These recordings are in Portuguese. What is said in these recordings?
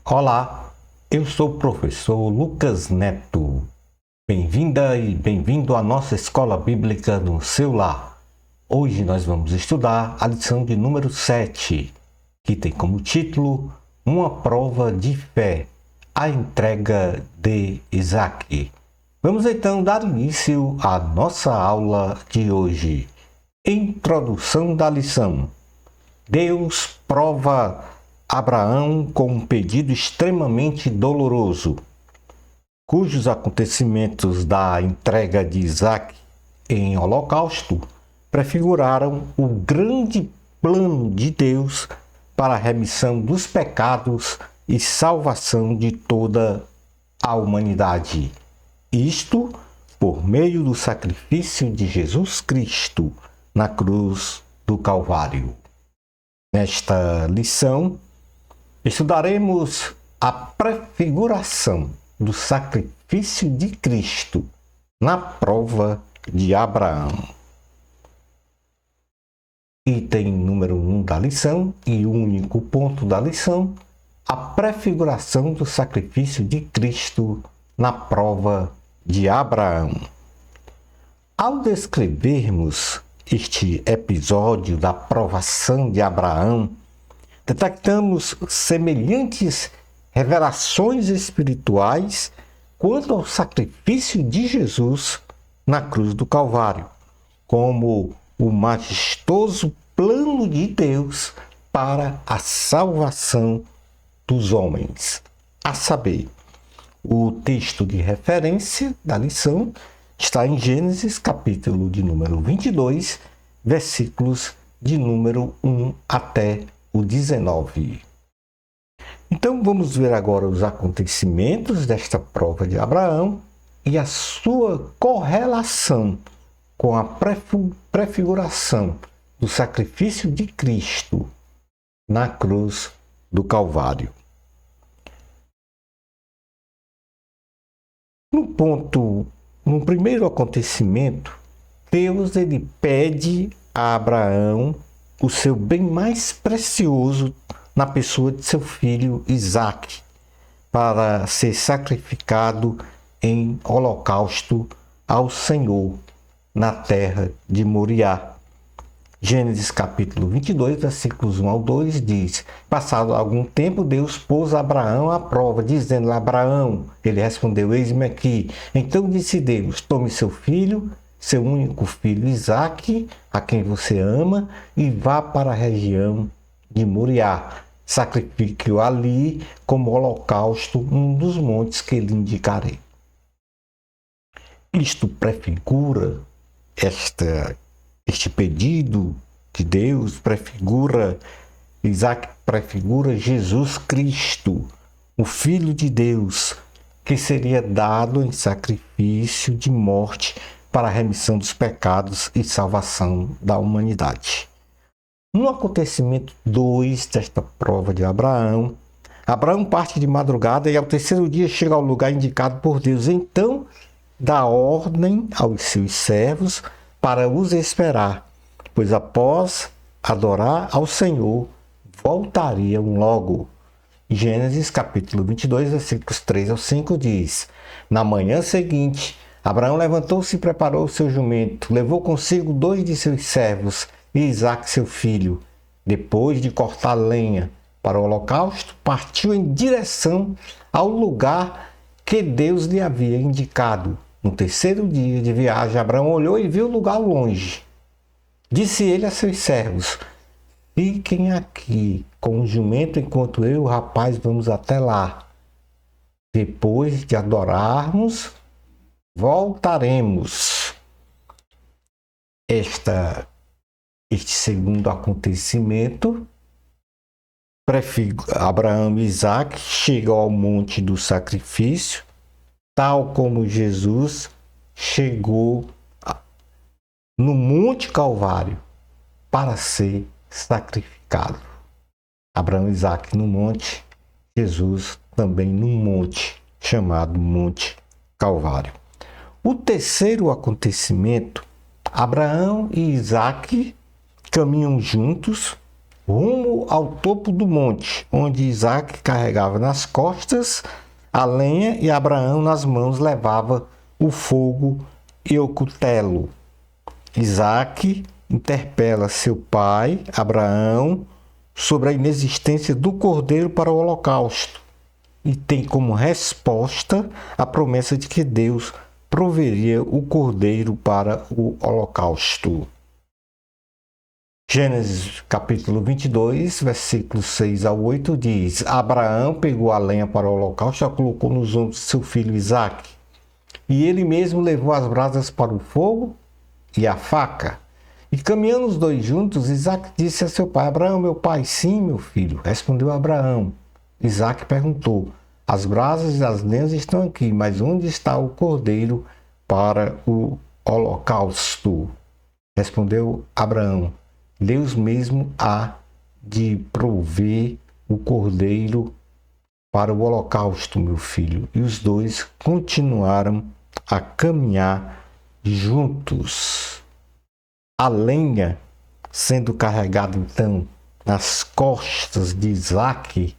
Olá, eu sou o professor Lucas Neto. Bem-vinda e bem-vindo à nossa escola bíblica no seu lar. Hoje nós vamos estudar a lição de número 7, que tem como título Uma prova de fé, a entrega de Isaac. Vamos então dar início à nossa aula de hoje. Introdução da lição. Deus prova Abraão com um pedido extremamente doloroso, cujos acontecimentos da entrega de Isaac em holocausto prefiguraram o grande plano de Deus para a remissão dos pecados e salvação de toda a humanidade. Isto por meio do sacrifício de Jesus Cristo na cruz do Calvário. Nesta lição, estudaremos a prefiguração do sacrifício de Cristo na prova de Abraão. Item número 1 da lição e único ponto da lição, a prefiguração do sacrifício de Cristo na prova de Abraão. Ao descrevermos este episódio da provação de Abraão, detectamos semelhantes revelações espirituais quanto ao sacrifício de Jesus na cruz do Calvário, como o majestoso plano de Deus para a salvação dos homens. A saber, o texto de referência da lição está em Gênesis, capítulo de número 22, versículos de número 1 até o 19. Então vamos ver agora os acontecimentos desta prova de Abraão e a sua correlação com a prefiguração do sacrifício de Cristo na cruz do Calvário. No primeiro acontecimento, Deus pede a Abraão o seu bem mais precioso na pessoa de seu filho Isaac, para ser sacrificado em holocausto ao Senhor na terra de Moriá. Gênesis capítulo 22, versículos 1 ao 2 diz: Passado algum tempo, Deus pôs Abraão à prova, dizendo: Abraão, ele respondeu: Eis-me aqui. Então disse Deus: Tome seu filho, seu único filho Isaque, a quem você ama, e vá para a região de Moriá. Sacrifique-o ali como holocausto num dos montes que lhe indicarei. Isto prefigura este pedido de Deus, Isaac prefigura Jesus Cristo, o Filho de Deus, que seria dado em sacrifício de morte para a remissão dos pecados e salvação da humanidade. No acontecimento 2 desta prova de Abraão, Abraão parte de madrugada e ao terceiro dia chega ao lugar indicado por Deus. Então dá ordem aos seus servos para os esperar, pois após adorar ao Senhor, voltariam logo. Gênesis capítulo 22, versículos 3 ao 5 diz: Na manhã seguinte, Abraão levantou-se e preparou o seu jumento, levou consigo 2 de seus servos e Isaque seu filho. Depois de cortar lenha para o holocausto, partiu em direção ao lugar que Deus lhe havia indicado. No terceiro dia de viagem, Abraão olhou e viu o lugar longe. Disse ele a seus servos: Fiquem aqui com o jumento enquanto eu e o rapaz vamos até lá. Depois de adorarmos, voltaremos. Este segundo acontecimento, Abraão e Isaac chegam ao monte do sacrifício, tal como Jesus chegou no Monte Calvário para ser sacrificado. Abraão e Isaac no monte, Jesus também num monte chamado Monte Calvário. O terceiro acontecimento, Abraão e Isaac caminham juntos rumo ao topo do monte, onde Isaque carregava nas costas a lenha e Abraão nas mãos levava o fogo e o cutelo. Isaque interpela seu pai, Abraão, sobre a inexistência do cordeiro para o holocausto e tem como resposta a promessa de que Deus proveria o cordeiro para o holocausto. Gênesis capítulo 22, versículos 6 a 8 diz: Abraão pegou a lenha para o holocausto e a colocou nos ombros de seu filho Isaque. E ele mesmo levou as brasas para o fogo e a faca. E caminhando os dois juntos, Isaque disse a seu pai: Abraão, meu pai. Sim, meu filho, respondeu Abraão. Isaque perguntou: as brasas e as lenhas estão aqui, mas onde está o cordeiro para o holocausto? Respondeu Abraão: Deus mesmo há de prover o cordeiro para o holocausto, meu filho. E os dois continuaram a caminhar juntos. A lenha sendo carregada então nas costas de Isaque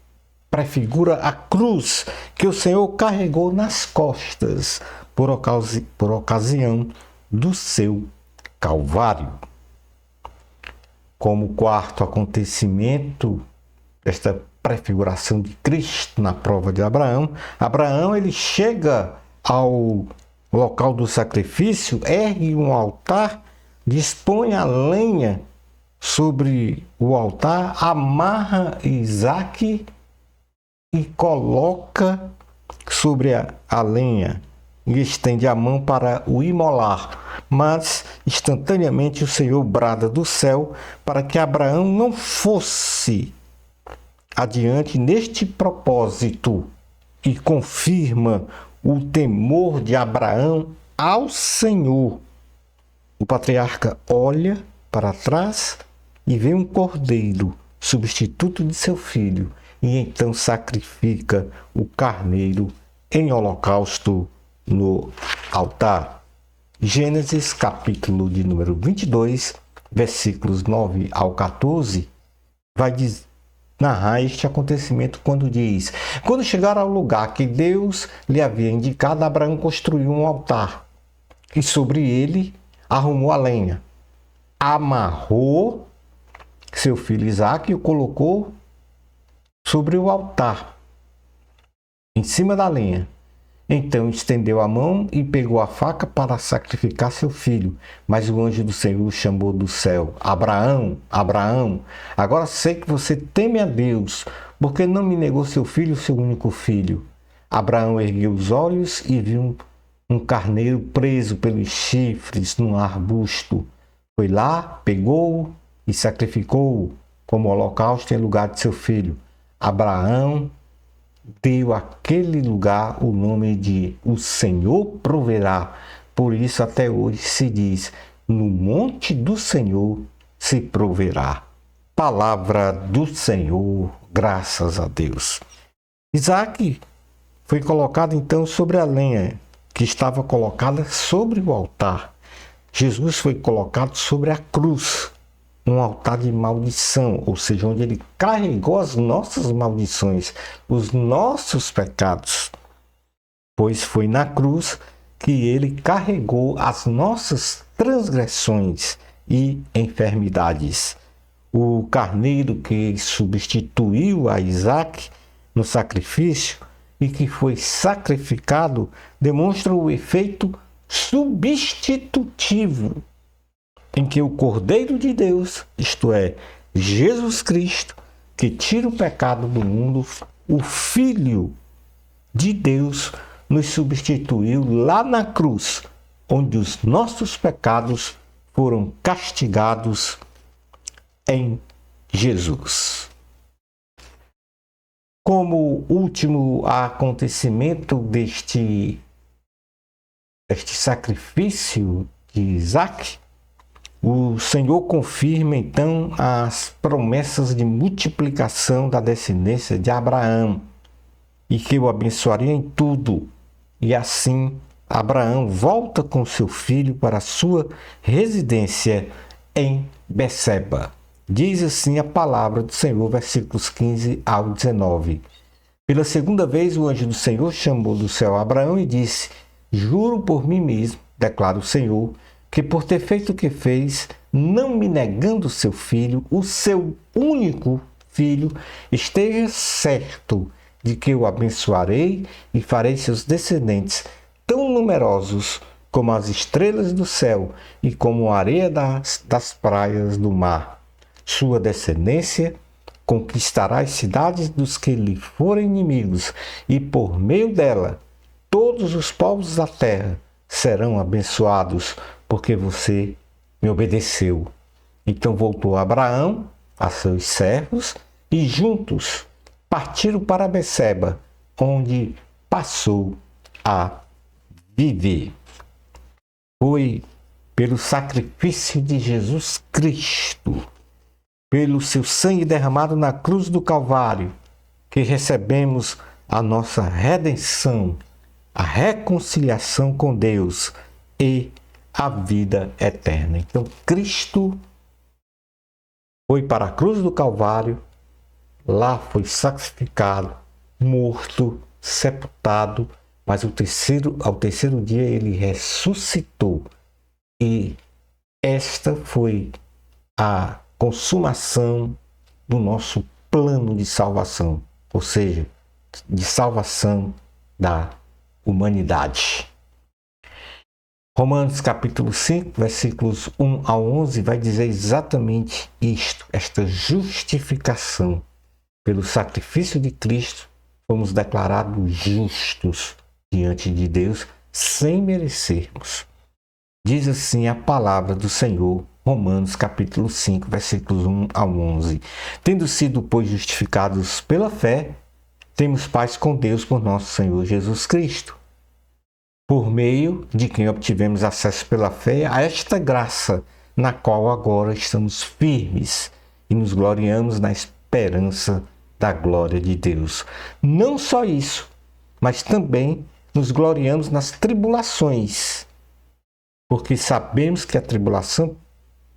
prefigura a cruz que o Senhor carregou nas costas por ocasião do seu Calvário. Como quarto acontecimento desta prefiguração de Cristo na prova de Abraão, ele chega ao local do sacrifício, ergue um altar, dispõe a lenha sobre o altar, amarra Isaque e coloca sobre a lenha e estende a mão para o imolar. Mas instantaneamente o Senhor brada do céu para que Abraão não fosse adiante neste propósito e confirma o temor de Abraão ao Senhor. O patriarca olha para trás e vê um cordeiro, substituto de seu filho, e então sacrifica o carneiro em holocausto no altar. Gênesis capítulo de número 22, versículos 9 ao 14, vai narrar este acontecimento quando diz: quando chegaram ao lugar que Deus lhe havia indicado, Abraão construiu um altar e sobre ele arrumou a lenha, amarrou seu filho Isaque e o colocou sobre o altar, em cima da lenha. Então estendeu a mão e pegou a faca para sacrificar seu filho. Mas o anjo do Senhor chamou do céu: Abraão, Abraão, agora sei que você teme a Deus, porque não me negou seu filho, seu único filho. Abraão ergueu os olhos e viu um carneiro preso pelos chifres num arbusto. Foi lá, pegou-o e sacrificou-o como holocausto em lugar de seu filho. Abraão deu àquele lugar o nome de O Senhor Proverá. Por isso até hoje se diz: no monte do Senhor se proverá. Palavra do Senhor, graças a Deus. Isaque foi colocado então sobre a lenha que estava colocada sobre o altar. Jesus foi colocado sobre a cruz, um altar de maldição, ou seja, onde ele carregou as nossas maldições, os nossos pecados, pois foi na cruz que ele carregou as nossas transgressões e enfermidades. O carneiro que substituiu a Isaque no sacrifício e que foi sacrificado demonstra o efeito substitutivo em que o Cordeiro de Deus, isto é, Jesus Cristo, que tira o pecado do mundo, o Filho de Deus, nos substituiu lá na cruz, onde os nossos pecados foram castigados em Jesus. Como último acontecimento deste sacrifício de Isaque, o Senhor confirma então as promessas de multiplicação da descendência de Abraão e que o abençoaria em tudo. E assim Abraão volta com seu filho para a sua residência em Beceba. Diz assim a palavra do Senhor, versículos 15 ao 19. Pela segunda vez o anjo do Senhor chamou do céu Abraão e disse: Juro por mim mesmo, declara o Senhor, que por ter feito o que fez, não me negando seu filho, o seu único filho, esteja certo de que o abençoarei e farei seus descendentes tão numerosos como as estrelas do céu e como a areia das praias do mar. Sua descendência conquistará as cidades dos que lhe forem inimigos, e por meio dela todos os povos da terra serão abençoados, porque você me obedeceu. Então voltou Abraão a seus servos e juntos partiram para Beceba, onde passou a viver. Foi pelo sacrifício de Jesus Cristo, pelo seu sangue derramado na cruz do Calvário, que recebemos a nossa redenção, a reconciliação com Deus e a vida eterna. Então, Cristo foi para a cruz do Calvário, lá foi sacrificado, morto, sepultado, mas ao terceiro dia ele ressuscitou. E esta foi a consumação do nosso plano de salvação, ou seja, de salvação da humanidade. Romanos capítulo 5, versículos 1 a 11, vai dizer exatamente isto, esta justificação. Pelo sacrifício de Cristo, fomos declarados justos diante de Deus, sem merecermos. Diz assim a palavra do Senhor, Romanos capítulo 5, versículos 1 a 11. Tendo sido, pois, justificados pela fé, temos paz com Deus por nosso Senhor Jesus Cristo, por meio de quem obtivemos acesso pela fé a esta graça, na qual agora estamos firmes e nos gloriamos na esperança da glória de Deus. Não só isso, mas também nos gloriamos nas tribulações, porque sabemos que a tribulação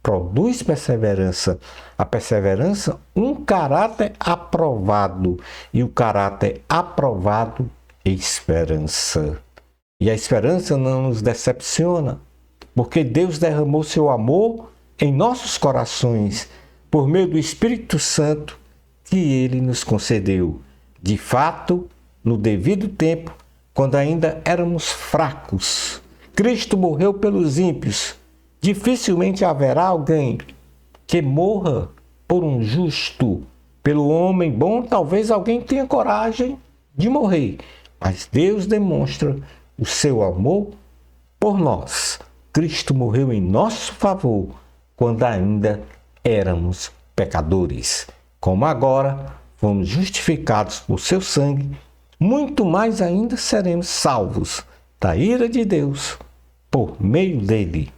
produz perseverança. A perseverança, um caráter aprovado, e o caráter aprovado, esperança. E a esperança não nos decepciona, porque Deus derramou seu amor em nossos corações por meio do Espírito Santo que Ele nos concedeu. De fato, no devido tempo, quando ainda éramos fracos, Cristo morreu pelos ímpios. Dificilmente haverá alguém que morra por um justo. Pelo homem bom, talvez alguém tenha coragem de morrer, mas Deus demonstra o seu amor por nós. Cristo morreu em nosso favor quando ainda éramos pecadores. Como agora fomos justificados por seu sangue, muito mais ainda seremos salvos da ira de Deus por meio dele.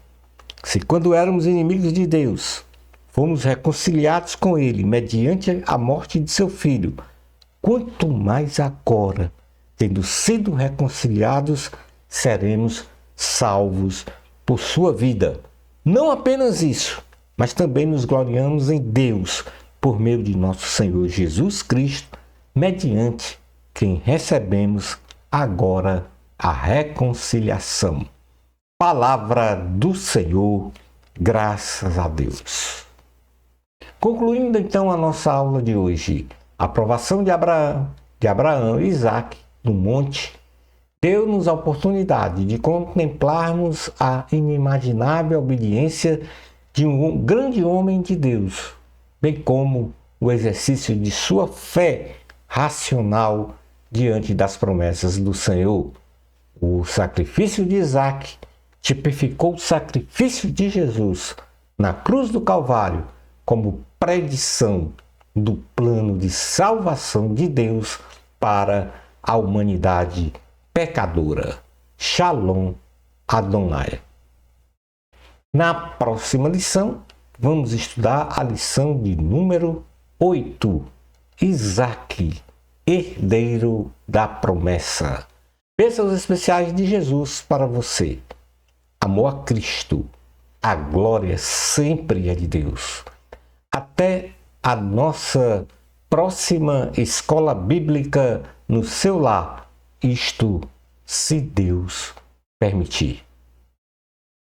Se quando éramos inimigos de Deus, fomos reconciliados com ele mediante a morte de seu Filho, quanto mais agora, tendo sido reconciliados, seremos salvos por sua vida. Não apenas isso, mas também nos gloriamos em Deus por meio de nosso Senhor Jesus Cristo, mediante quem recebemos agora a reconciliação. Palavra do Senhor, graças a Deus. Concluindo então a nossa aula de hoje, a aprovação de Abraão e Isaac no monte deu-nos a oportunidade de contemplarmos a inimaginável obediência de um grande homem de Deus, bem como o exercício de sua fé racional diante das promessas do Senhor. O sacrifício de Isaac tipificou o sacrifício de Jesus na cruz do Calvário como predição do plano de salvação de Deus para a humanidade pecadora. Shalom Adonai. Na próxima lição, vamos estudar a lição de número 8. Isaac, herdeiro da promessa. Bênçãos especiais de Jesus para você. Amor a Cristo. A glória sempre é de Deus. Até a nossa próxima escola bíblica no seu lar. Isto, se Deus permitir.